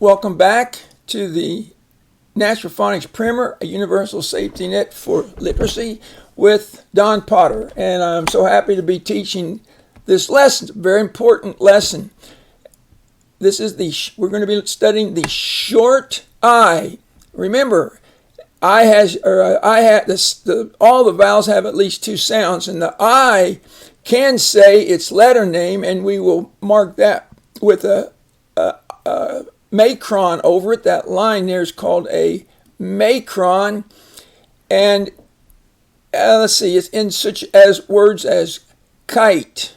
Welcome back to the Natural Phonics Primer, a universal safety net for literacy with Don Potter. And I'm so happy to be teaching this lesson, very important lesson. This is we're going to be studying the short I. Remember, all the vowels have at least two sounds, and the I can say its letter name, and we will mark that with a macron over it. That line there is called a macron. And let's see, it's in such as words as kite.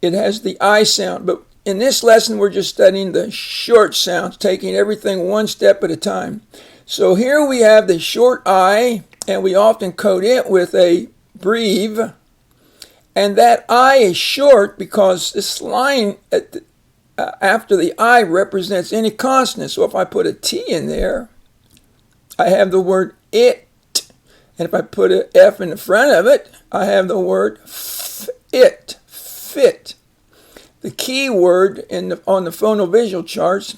It has the I sound, but in this lesson we're just studying the short sounds, taking everything one step at a time. So here we have the short I, and we often code it with a breve. And that I is short because this line after the I represents any consonant. So if I put a T in there, I have the word it. And if I put an F in the front of it, I have the word it, fit. The key word on the phonovisual charts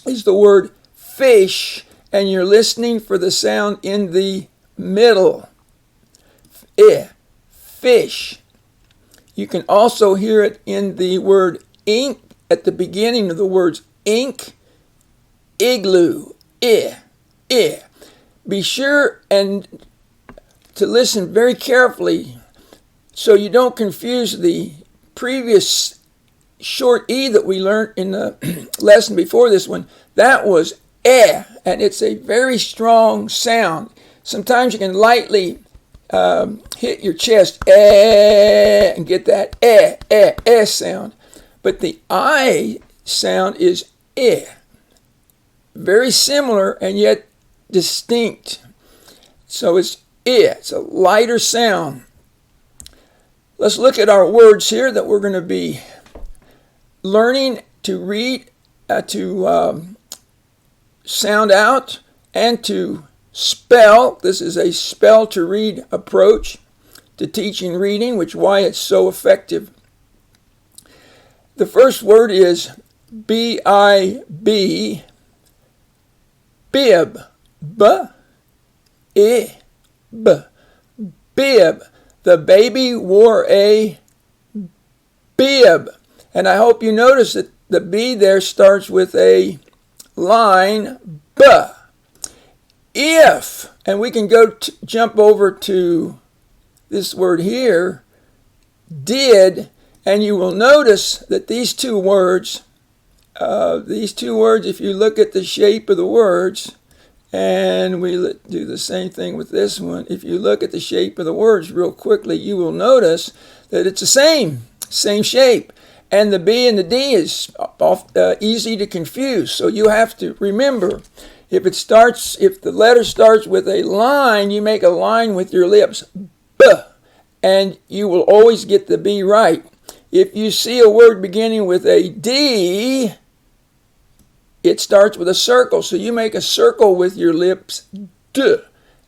is the word fish, and you're listening for the sound in the middle. Fish. You can also hear it in the word ink at the beginning of the words ink, igloo, Be sure and to listen very carefully so you don't confuse the previous short E that we learned in the lesson before this one. That was and it's a very strong sound. Sometimes you can lightly hit your chest and get that sound. But the I sound is very similar and yet distinct. So it's a lighter sound. Let's look at our words here that we're going to be learning to read, to sound out, and to spell. This is a spell to read approach to teaching reading, which is why it's so effective. The first word is B-I-B, bib, bib. The baby wore a bib. And I hope you notice that the B there starts with a line, B. If, and we can jump over to this word here, did, and you will notice that these two words, if you look at the shape of the words, and we do the same thing with this one, if you look at the shape of the words real quickly, you will notice that it's the same shape. And the B and the D is easy to confuse. So you have to remember, if the letter starts with a line, you make a line with your lips, B, and you will always get the B right. If you see a word beginning with a D, it starts with a circle. So you make a circle with your lips, D,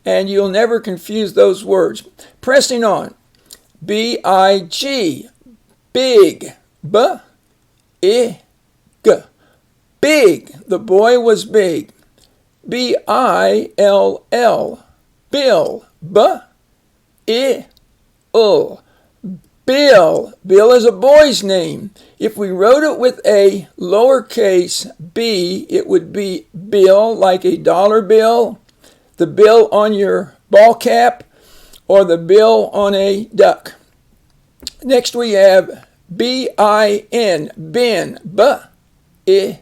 and you'll never confuse those words. Pressing on, B-I-G, big, B-I-G, big. The boy was big. B-I-L-L, bill, B-I-L, Bill. Bill is a boy's name. If we wrote it with a lowercase b, it would be bill, like a dollar bill, the bill on your ball cap, or the bill on a duck. Next we have B-I-N, bin, B-I-N,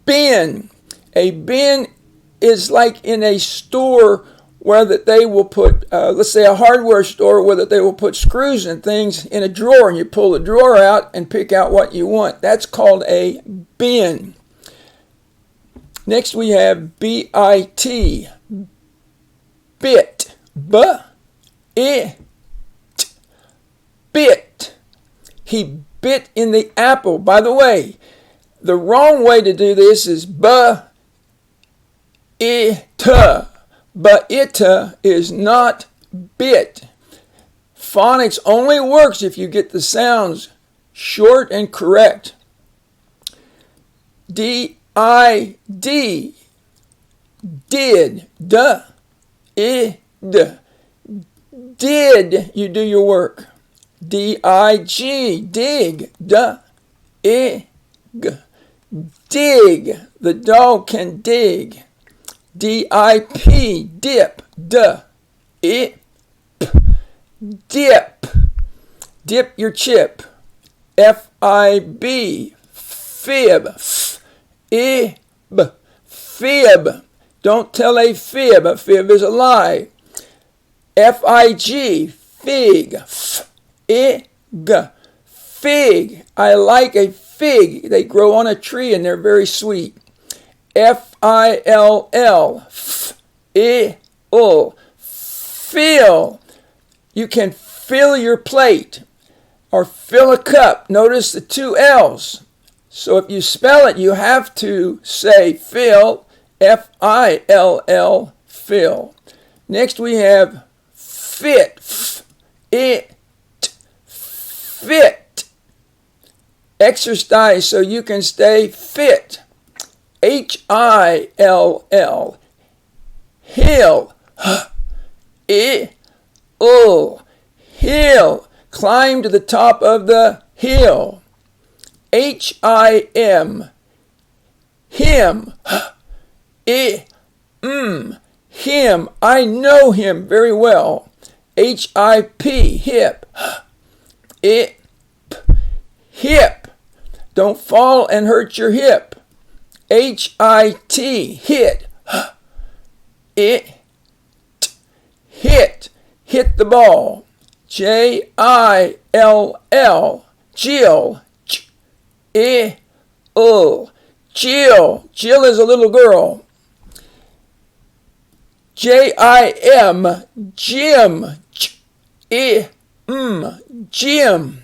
bin. A bin is like in a store where that they will put, let's say a hardware store, where that they will put screws and things in a drawer, and you pull the drawer out and pick out what you want. That's called a bin. Next we have B-I-T, bit, B-I-T, bit. He bit in the apple. By the way, the wrong way to do this is B-I-T. But it is not bit. Phonics only works if you get the sounds short and correct. D-I-D, did, duh, id, did you do your work? D-I-G, dig, duh, ig, dig, the dog can dig. D-I-P, dip, duh, ip, dip, dip your chip. F-I-B, fib, f-ib, fib. Don't tell a fib. A fib is a lie. F-I-G, fig, f-ig, fig. I like a fig. They grow on a tree and they're very sweet. F-I-L-L, f-i-l, fill. You can fill your plate or fill a cup. Notice the two L's. So if you spell it, you have to say fill, F-I-L-L, fill. Next we have fit, f-it, fit. Exercise so you can stay fit. H-I-L-L, hill, h-i-l, hill. Climb to the top of the hill. H-I-M, him, him. I know him very well. H-I-P, hip, hip. Don't fall and hurt your hip. H-I-T, hit, hit. Hit the ball. J-I-L-L, Jill, J-I-L, Jill. Jill is a little girl. J-I-M, Jim, Jim.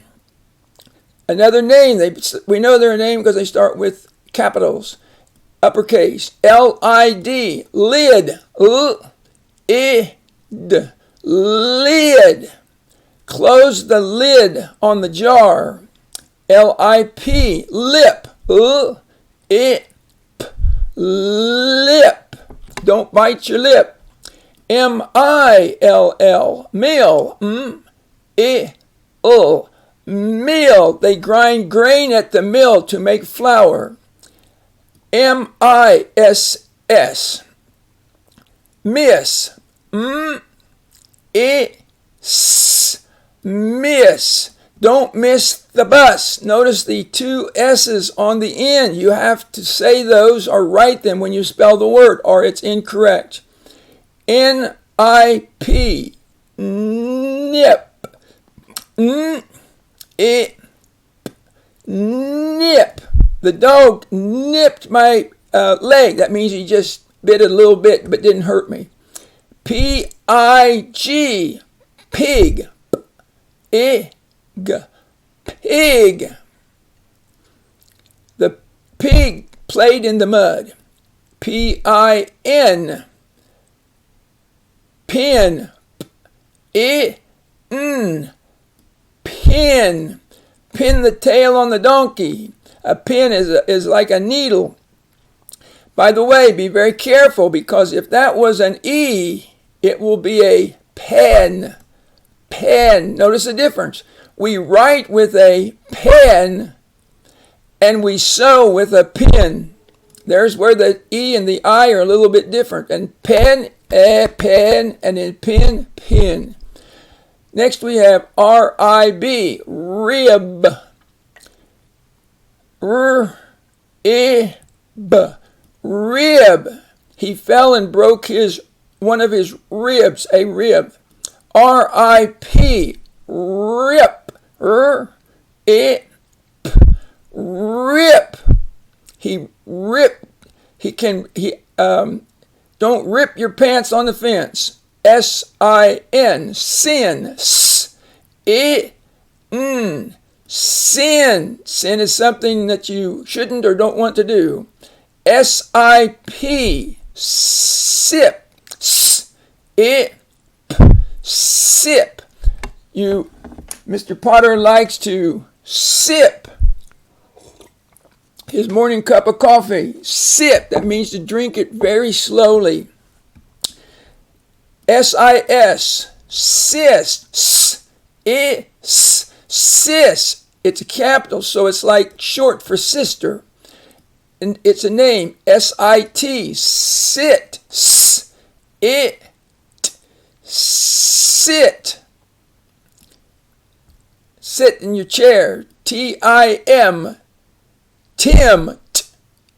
Another name, we know their name because they start with capitals. Uppercase. L-I-D, lid, L-I-D, lid. Close the lid on the jar. L-I-P, lip, L-I-P, lip. Don't bite your lip. M-I-L-L, mill, M-I-L, mill. They grind grain at the mill to make flour. M-I-S-S, miss, M-I-S, miss. Don't miss the bus. Notice the two S's on the end. You have to say those or write them when you spell the word, or it's incorrect. N-I-P, nip, N-I-P, nip. The dog nipped my leg. That means he just bit it a little bit but didn't hurt me. P-I-G, pig, I-G, pig. The pig played in the mud. P-I-N, pin, I-N, pin. Pin the tail on the donkey. A pin is like a needle. By the way, be very careful because if that was an E, it will be a pen. Pen. Notice the difference. We write with a pen and we sew with a pin. There's where the E and the I are a little bit different. And pen, pen, and then pin, pin. Next we have R-I-B, rib. R-I-B, rib. He fell and broke one of his ribs, a rib. R-I-P, rip. R-I-P, rip. He ripped. Don't rip your pants on the fence. S-I-N, sin. S-I-N, sin. Sin is something that you shouldn't or don't want to do. S-I-P, sip. S-I-P, sip. Mr. Potter likes to sip his morning cup of coffee. Sip, that means to drink it very slowly. S-I-S, sis, sis. It's a capital, so it's like short for sister. And it's a name, S-I-T, sit, it, sit. Sit in your chair, T-I-M, Tim,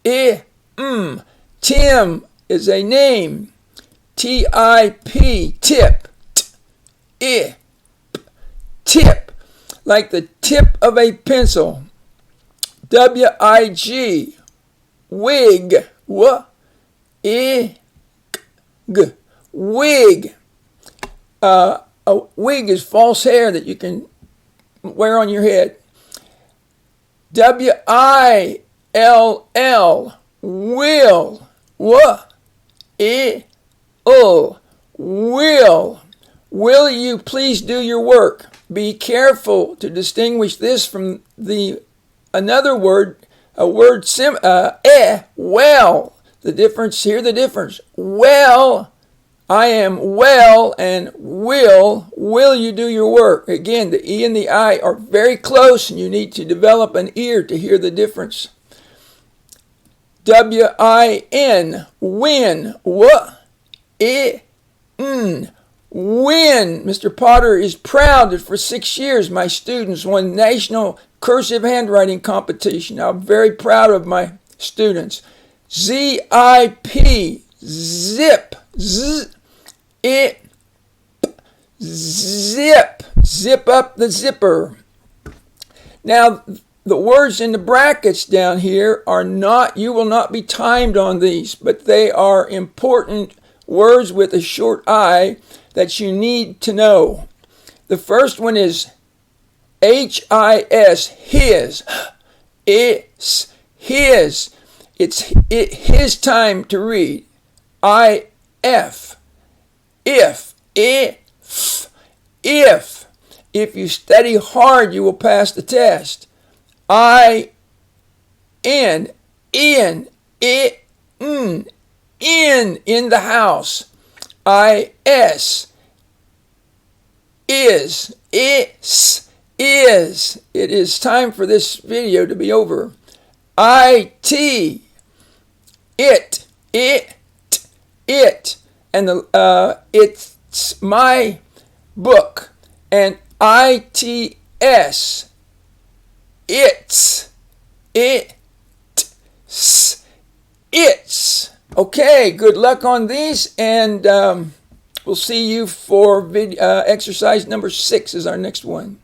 T-I-M, Tim is a name, T-I-P, tip, tip, like the tip of a pencil. W-I-G, wig, wig. A wig is false hair that you can wear on your head. W-I-L-L, will, will. Will you please do your work? Be careful to distinguish this from another word, well. The difference, hear the difference. Well, I am well, and will you do your work? Again, the E and the I are very close, and you need to develop an ear to hear the difference. W-I-N, win, win. Mr. Potter is proud that for 6 years my students won national cursive handwriting competition. I'm very proud of my students. Z-I-P, zip, zip, zip up the zipper. Now, the words in the brackets down here are not, you will not be timed on these, but they are important words with a short I that you need to know. The first one is H-I-S, his. It's his. It's his time to read. I-F. If. If you study hard, you will pass the test. In the house. I-S. Is. It is time for this video to be over. I-T. It. And it's my book. And I-T-S. It's. Okay, good luck on these, and we'll see you for exercise number 6 is our next one.